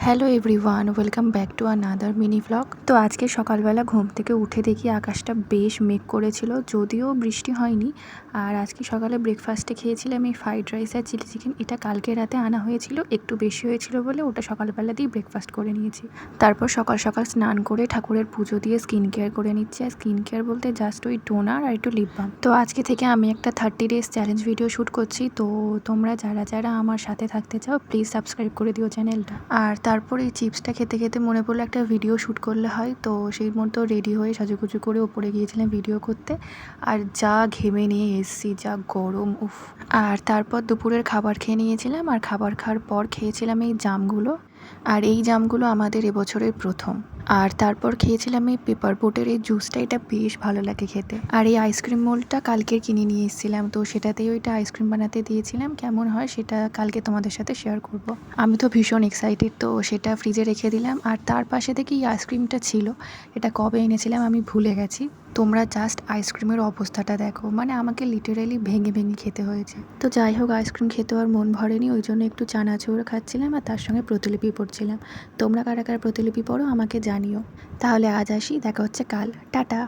Hello everyone, welcome back to another mini vlog. তো আজকে সকালবেলা ঘুম থেকে উঠে দেখি আকাশটা বেশ মেঘ করেছিল, যদিও বৃষ্টি হয়নি। আর আজকে সকালে ব্রেকফাস্টে খেয়েছিলাম এই ফ্রাইড রাইস আর চিলি চিকেন। এটা কালকে রাতে আনা হয়েছিল, একটু বেশি হয়েছিল বলে ওটা সকালবেলা দিয়ে ব্রেকফাস্ট করে নিয়েছি। তারপর সকাল সকাল স্নান করে ঠাকুরের পুজো দিয়ে স্কিন কেয়ার করে নিচ্ছি। আর স্কিন কেয়ার বলতে জাস্ট ওই টোনার আর একটু লিপ বাম। তো আজকে থেকে আমি একটা 30 ডেজ চ্যালেঞ্জ ভিডিও শ্যুট করছি। তো তোমরা যারা যারা আমার সাথে থাকতে চাও প্লিজ সাবস্ক্রাইব করে দিও চ্যানেলটা। আর তারপর এই চিপসটা খেতে খেতে মনে পড়লো একটা ভিডিও শ্যুট করলে হয়, তো সেই মতো রেডি হয়ে সাজুগুজু করে ওপরে গিয়েছিলাম ভিডিও করতে। আর যা ঘেমে নিয়ে এসছি, যা গরম, উফ। আর তারপর দুপুরের খাবার খেয়ে নিয়েছিলাম, আর খাবার খাওয়ার পর খেয়েছিলাম এই জামগুলো। আর এই জামগুলো আমাদের এবছরের প্রথম। আর তারপর খেয়েছিলাম এই পেপার বোটের এই জুসটা, এটা বেশ ভালো লাগে খেতে। আর এই আইসক্রিম মোল্ডটা কালকের কিনে নিয়ে এসেছিলাম, তো সেটাতেই ওইটা আইসক্রিম বানাতে দিয়েছিলাম। কেমন হয় সেটা কালকে তোমাদের সাথে শেয়ার করব। আমি তো ভীষণ এক্সাইটেড, তো সেটা ফ্রিজে রেখে দিলাম। আর তার পাশে দেখি এই আইসক্রিমটা ছিল, এটা কবে এনেছিলাম আমি ভুলে গেছি। তোমরা জাস্ট আইসক্রিমের অবস্থাটা দেখো, মানে আমাকে লিটারেলি ভেঙে ভেঙে খেতে হয়েছে। তো যাই হোক, আইসক্রিম খেতে আর মন ভরেনি, ওই জন্য একটু চানাচুর খাচ্ছিলাম আর তার সঙ্গে প্রতিলিপি পড়ছিলাম। তোমরা কারা কারা প্রতিলিপি পড়ো আমাকে জানিও। তাহলে আজ আসি, দেখা হচ্ছে কাল, টাটা।